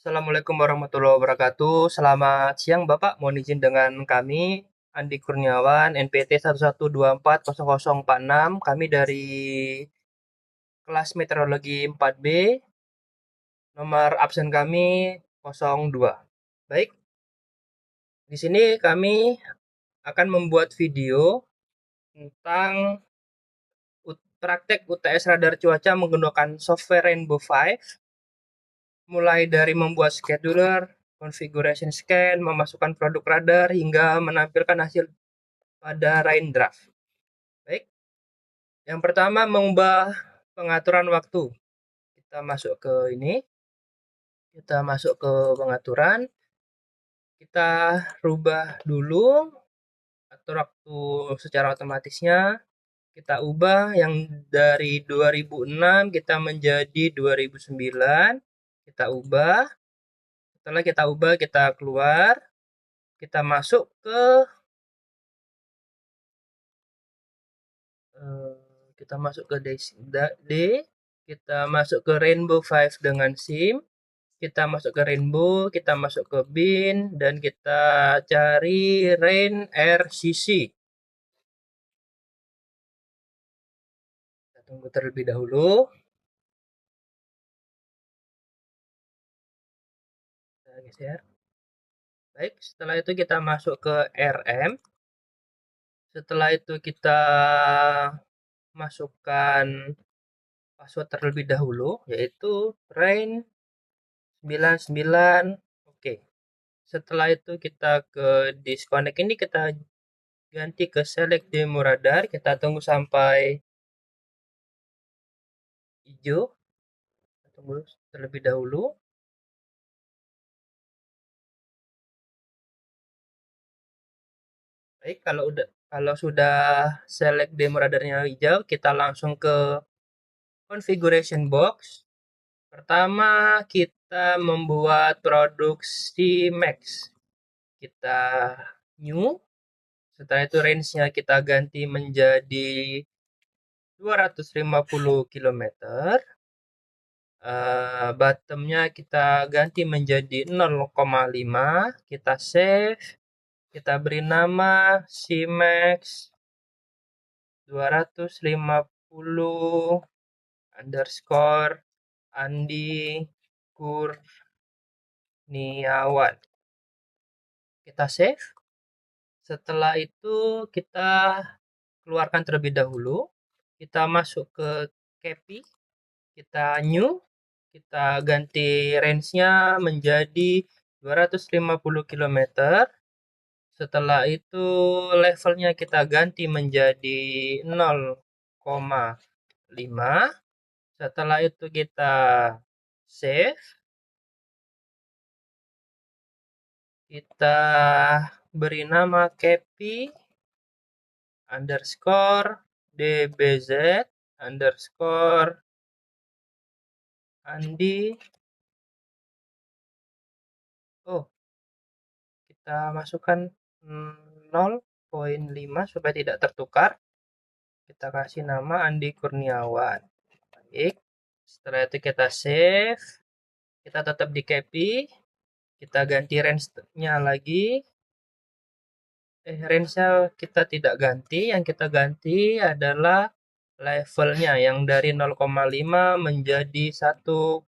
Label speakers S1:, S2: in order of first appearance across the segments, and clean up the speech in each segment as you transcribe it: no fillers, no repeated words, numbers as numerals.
S1: Assalamualaikum warahmatullahi wabarakatuh. Selamat siang Bapak, mohon izin dengan kami, Andi Kurniawan, NPT 11240046. Kami dari kelas meteorologi 4B, nomor absen kami 02. Baik, di sini kami akan membuat video tentang praktek UTS radar cuaca menggunakan software Rainbow 5, mulai dari membuat scheduler, configuration scan, memasukkan produk radar, hingga menampilkan hasil pada Raindraft. Baik, yang pertama mengubah pengaturan waktu. Kita masuk ke ini, kita masuk ke pengaturan, kita rubah dulu atur waktu secara otomatisnya. Kita ubah yang dari 2006 kita menjadi 2009. Kita ubah. Setelah kita ubah, kita keluar. Kita masuk ke kita masuk ke D, kita masuk ke Rainbow 5 dengan SIM, kita masuk ke Rainbow, kita masuk ke bin, dan kita cari Rain RCC. Kita tunggu terlebih dahulu. Kita geser. Baik, setelah itu kita masuk ke RM. Setelah itu kita masukkan password terlebih dahulu, yaitu Rain 99. Oke. Setelah itu kita ke disconnect ini, kita ganti ke select demo radar. Kita tunggu sampai hijau. Kita tunggu terlebih dahulu. Baik, kalau sudah select demo radarnya hijau, kita langsung ke configuration box. Pertama, kita membuat produksi max. Kita new. Setelah itu range-nya kita ganti menjadi 250 km. Bottom-nya kita ganti menjadi 0,5. Kita save. Kita beri nama CMAX 250 underscore Andi Kurniawan. Kita save. Setelah itu kita keluarkan terlebih dahulu. Kita masuk ke CAPI. Kita new. Kita ganti range-nya menjadi 250 km. Setelah itu levelnya kita ganti menjadi 0,5. Setelah itu kita save. Kita beri nama CAPI underscore DBZ underscore Andi. Kita masukkan 0,5 supaya tidak tertukar. Kita kasih nama Andi Kurniawan. Baik. Setelah itu kita save. Kita tetap di CAPI. Kita ganti range-nya lagi. Range-nya kita tidak ganti. Yang kita ganti adalah levelnya yang dari 0,5 menjadi 1,0.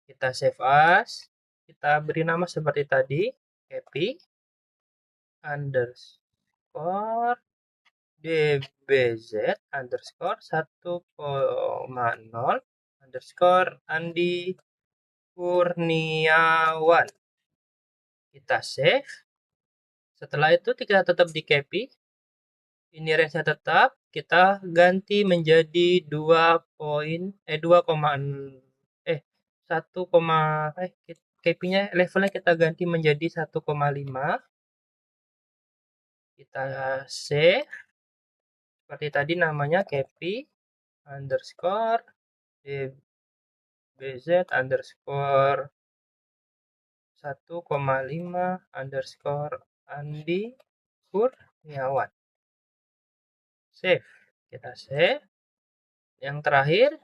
S1: Kita save as. Kita beri nama seperti tadi. CAPI underscore DBZ underscore 1,0 underscore Andi Kurniawan. Kita save. Setelah itu kita tetap di CAPI. Ini range-nya tetap. Kita ganti menjadi 1, CAPI-nya levelnya kita ganti menjadi 1,5. Kita save. Seperti tadi namanya CAPI underscore DBZ underscore 1,5 underscore Andi Kurniawan. Save. Kita save. Yang terakhir,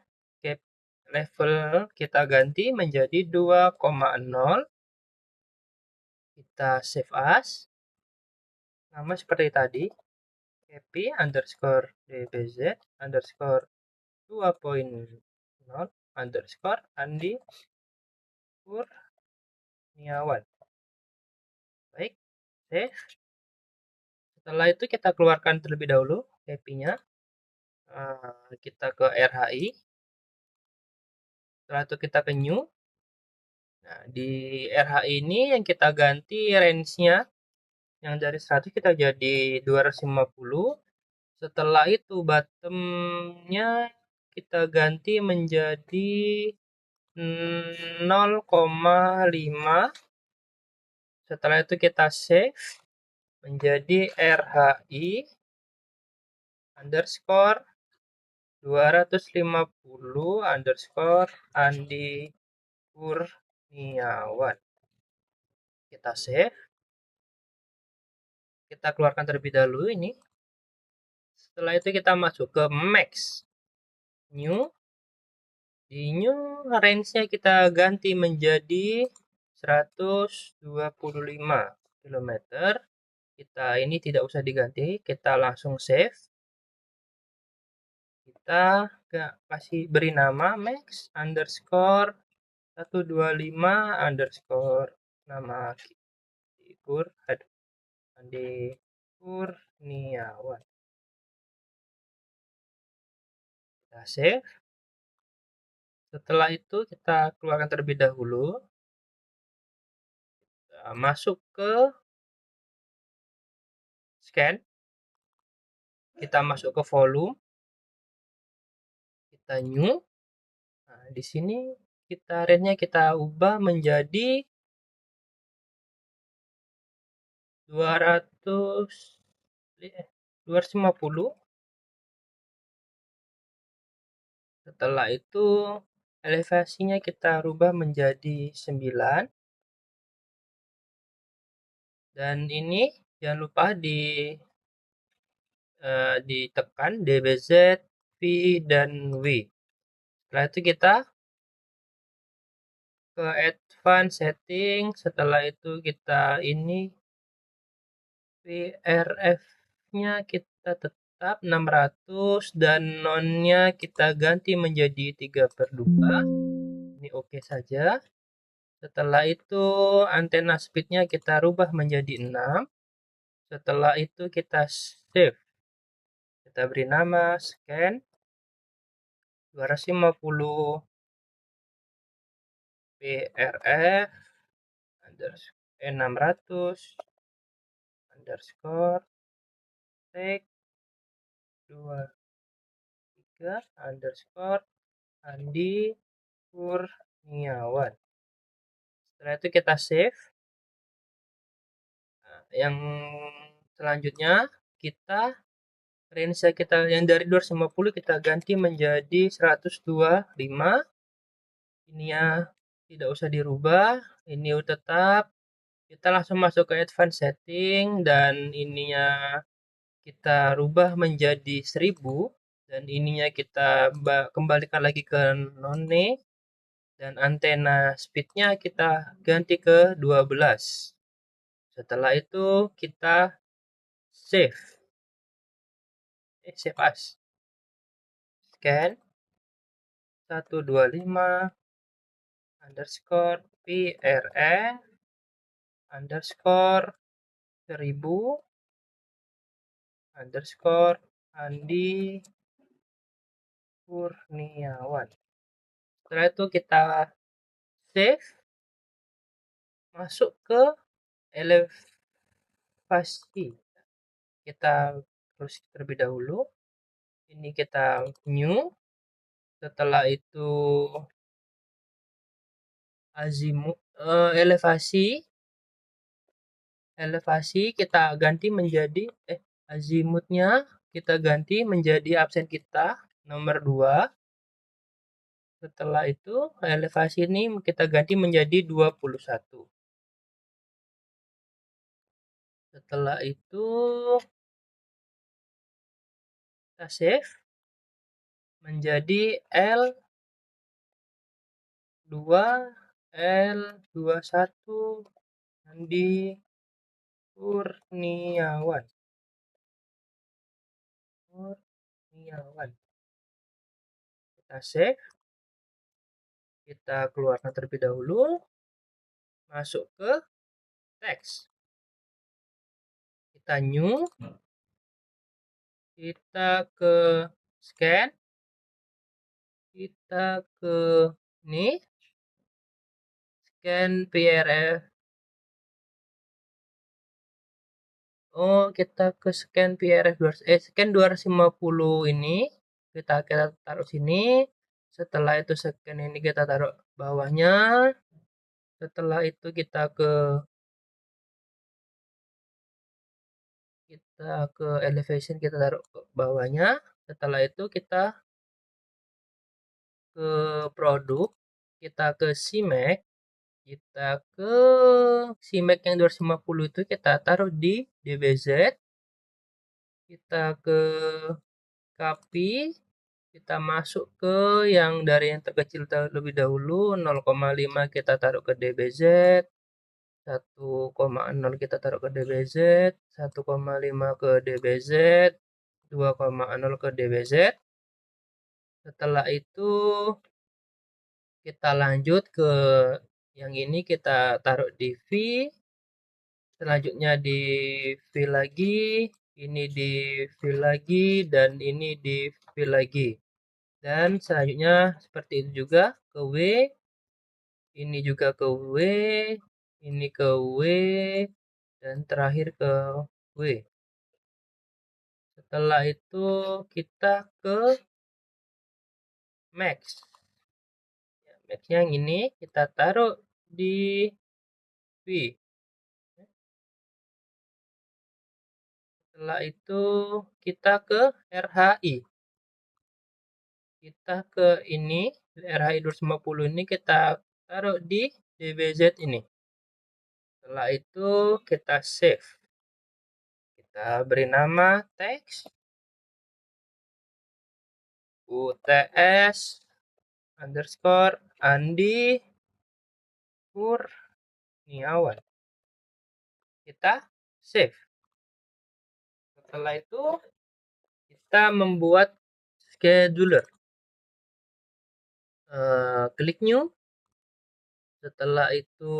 S1: level kita ganti menjadi 2,0. Kita save as. Nama seperti tadi, happy underscore dbz underscore 2.0 underscore Andi Kurniawan. Baik, save. Setelah itu kita keluarkan terlebih dahulu happy-nya. Kita ke RHI. Setelah itu kita ke new. Nah, di RHI ini yang kita ganti range-nya yang dari 100 kita jadi 250. Setelah itu bottom-nya kita ganti menjadi 0,5. Setelah itu kita save menjadi RHI underscore 250 underscore Andi Kurniawan. Kita save. Kita keluarkan terlebih dahulu ini. Setelah itu kita masuk ke max. New. Di new range-nya kita ganti menjadi 125 km. Kita ini tidak usah diganti, kita langsung save. Kita kasih beri nama max underscore 125 underscore nama Andi Kurniawan. Kita save. Setelah itu kita keluarkan terlebih dahulu. Kita masuk ke scan. Kita masuk ke volume. Kita new. Nah, di sini kita range-nya kita ubah menjadi 250. Setelah itu elevasinya kita rubah menjadi 9. Dan ini jangan lupa ditekan DBZ, V, dan W. Setelah itu kita ke advance setting. Setelah itu kita ini VRF-nya kita tetap 600 dan non-nya kita ganti menjadi 3/2. Ini oke saja. Setelah itu antena speed-nya kita rubah menjadi 6. Setelah itu kita save. Kita beri nama scan 250 PRF underscore 600 underscore take 23 underscore Andi Kurniawan. Setelah itu kita save. Nah, yang selanjutnya kita range kita yang dari 250 kita ganti menjadi 125. Ini ya tidak usah dirubah, ini tetap. Kita langsung masuk ke advance setting dan ininya kita rubah menjadi 1000 dan ininya kita kembalikan lagi ke none dan antena speednya kita ganti ke 12. Setelah itu kita save as scan 125 underscore PRE underscore 1000 underscore Andi Kurniawan. Setelah itu kita save, masuk ke elevasi. Kita terus terlebih dahulu. Ini kita new. Setelah itu azimut elevasi kita ganti menjadi azimutnya kita ganti menjadi absen kita nomor 2. Setelah itu elevasi ini kita ganti menjadi 21. Setelah itu kita save menjadi 2L21 Andi Kurniawan. Kita save, kita keluarkan terlebih dahulu, masuk ke teks, kita new, kita ke scan, kita ke ini, scan PRF. Oh, kita ke scan PRF scan 250 ini kita taruh sini. Setelah itu scan ini kita taruh bawahnya. Setelah itu kita ke elevation, kita taruh ke bawahnya. Setelah itu kita ke produk, kita ke CMake, kita ke CMake yang 250 itu kita taruh di DBZ, kita ke copy, kita masuk ke yang dari yang terkecil terlebih dahulu, 0,5 kita taruh ke DBZ, 1,0 kita taruh ke DBZ, 1,5 ke DBZ, 2,0 ke DBZ. Setelah itu kita lanjut ke yang ini, kita taruh di V, selanjutnya di V lagi, ini di V lagi, dan ini di V lagi. Dan selanjutnya seperti itu juga ke W, ini juga ke W, ini ke W, dan terakhir ke W. Setelah itu kita ke Max. Max yang ini kita taruh di V. Setelah itu kita ke RHI. Kita ke ini, RHI 250 ini kita taruh di DBZ ini. Setelah itu kita save. Kita beri nama teks UTS underscore Andi Kurniawan. Kita save. Setelah itu kita membuat scheduler. Klik new. Setelah itu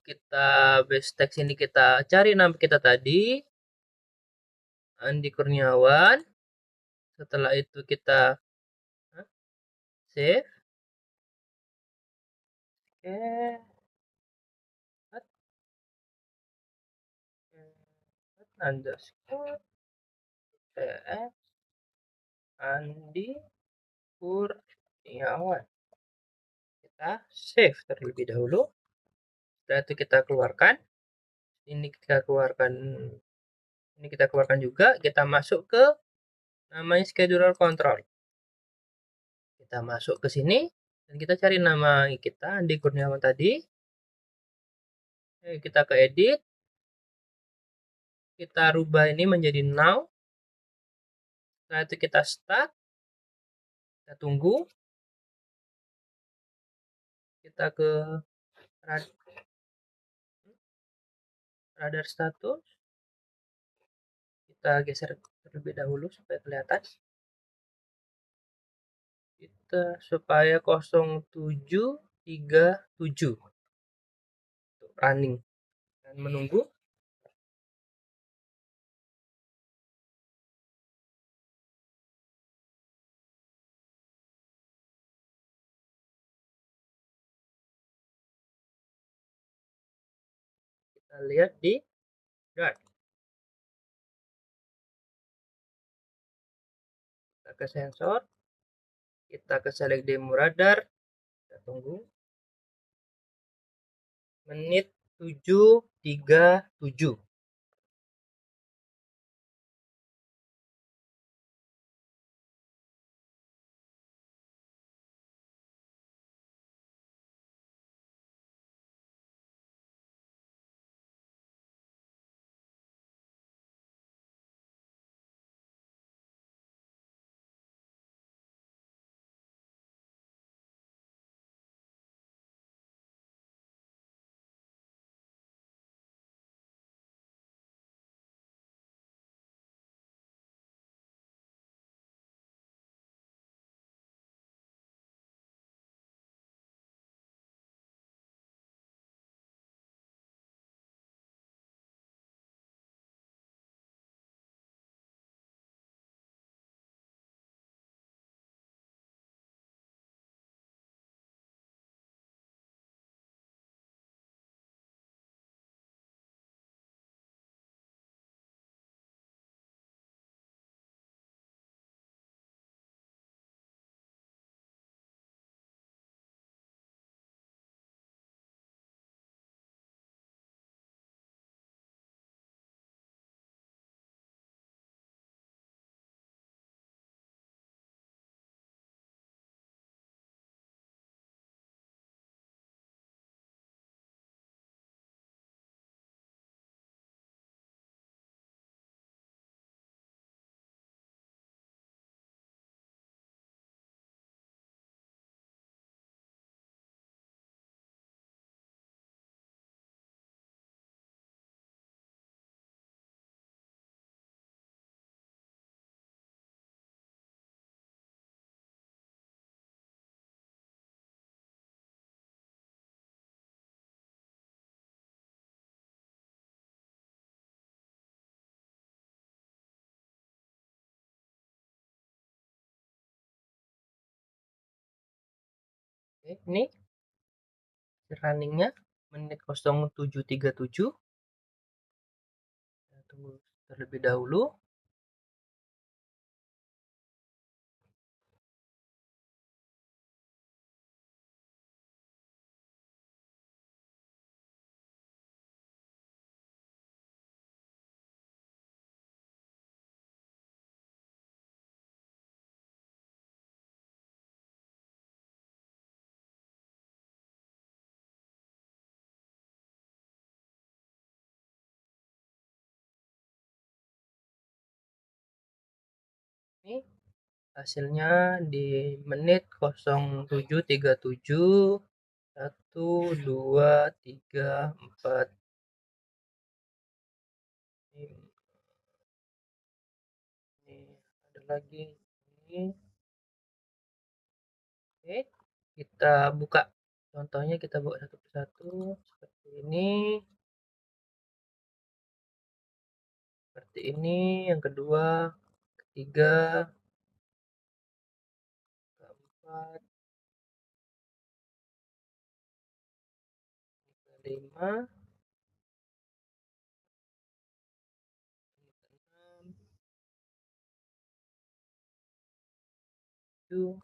S1: kita base text ini kita cari nama kita tadi, Andi Kurniawan. Setelah itu kita save. Underscore TS Andi Kurniawan. Kita save terlebih dahulu. Setelah itu kita keluarkan. Ini kita keluarkan juga. Kita masuk ke namanya scheduler control. Kita masuk ke sini dan kita cari nama kita Andi Kurniawan tadi. Kita ke edit. Kita rubah ini menjadi now. Setelah itu kita start. Kita tunggu. Kita ke radar status. Kita geser terlebih dahulu supaya kelihatan. Kita supaya 0737 running dan menunggu. Kita lihat di dart. Kita ke sensor, kita ke select demo radar, kita tunggu menit 7.37. Oke, ini runningnya menit 07.37. Kita tunggu terlebih dahulu. Ini hasilnya di menit 07.37. 1, 2, 3, 4. Ini ada lagi ini. Oke, kita buka contohnya, kita buka satu persatu seperti ini. Seperti ini, yang kedua, ketiga, keempat, kelima, keenam, tujuh,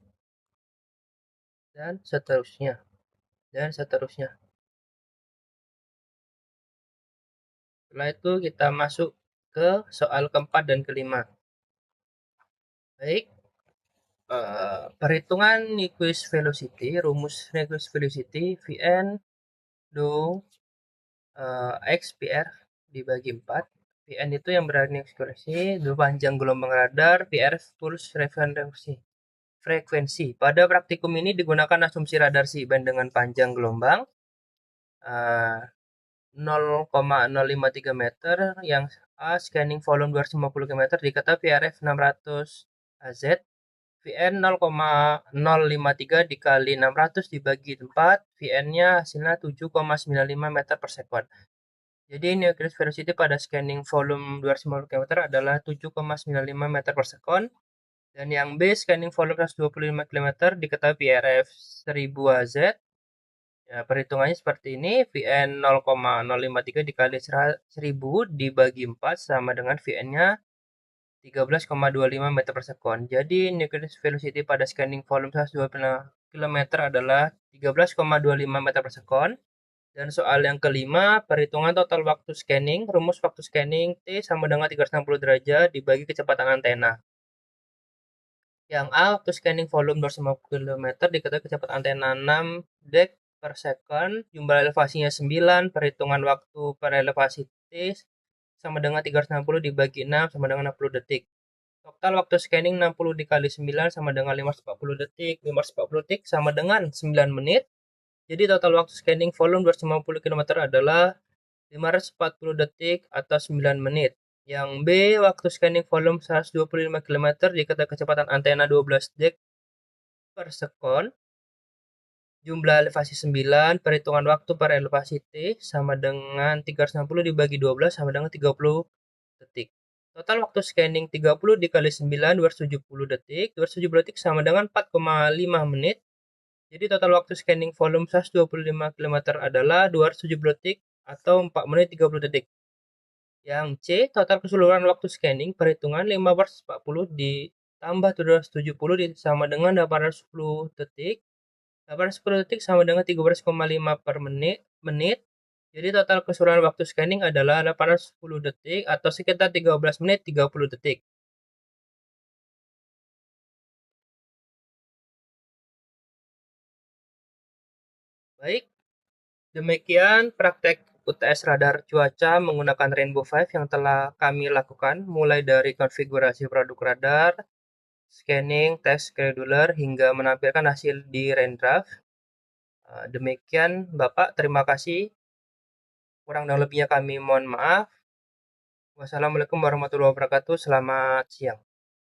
S1: dan seterusnya. Dan seterusnya. Setelah itu kita masuk ke soal keempat dan kelima. Baik, perhitungan request velocity, rumus request velocity Vn do X PR dibagi 4. Vn itu yang berada di ekspresi, do panjang gelombang radar, PR pulse frekuensi. Pada praktikum ini digunakan asumsi radar C-band dengan panjang gelombang 0,053 meter, yang A scanning volume 250 km dikata PRF 600 AZ. Vn 0,053 dikali 600 dibagi 4, Vn-nya hasilnya 7,95 meter per sekund. Jadi nucleus velocity pada scanning volume 250 km adalah 7,95 meter per sekund. Dan yang B scanning volume 125 km diketahui PRF 1000 AZ. Ya, perhitungannya seperti ini. Vn 0,053 dikali 1000 dibagi 4 sama dengan Vn-nya 13,25 meter per sekund. Jadi nucleus velocity pada scanning volume 125 km adalah 13,25 meter per sekund. Dan soal yang kelima, perhitungan total waktu scanning. Rumus waktu scanning T sama dengan 360 derajat dibagi kecepatan antena. Yang A, waktu scanning volume 250 km diketahui kecepatan antena 6 dek per second, jumlah elevasinya 9, perhitungan waktu per elevasi T sama dengan 360 dibagi 6 sama dengan 60 detik. Total waktu scanning 60 dikali 9 sama dengan 540 detik. 540 detik sama dengan 9 menit. Jadi total waktu scanning volume 250 km adalah 540 detik atau 9 menit. Yang B, waktu scanning volume 125 km dikata kecepatan antena 12 dek per sekon. Jumlah elevasi 9, perhitungan waktu per elevasi T sama dengan 360 dibagi 12 sama dengan 30 detik. Total waktu scanning 30 dikali 9, 270 detik. 270 detik sama dengan 4,5 menit. Jadi total waktu scanning volume 125 km adalah 270 detik atau 4 menit 30 detik. Yang C, total keseluruhan waktu scanning perhitungan 540 ditambah 270 sama dengan 810 detik. 810 detik sama dengan 13,5 per menit. Jadi total keseluruhan waktu scanning adalah 810 detik atau sekitar 13 menit 30 detik. Baik, demikian praktek UTS radar cuaca menggunakan Rainbow 5 yang telah kami lakukan, mulai dari konfigurasi produk radar, scanning, tes scheduler, hingga menampilkan hasil di Raindraft. Demikian Bapak, terima kasih. Kurang dan lebihnya kami mohon maaf. Wassalamualaikum warahmatullahi wabarakatuh. Selamat siang.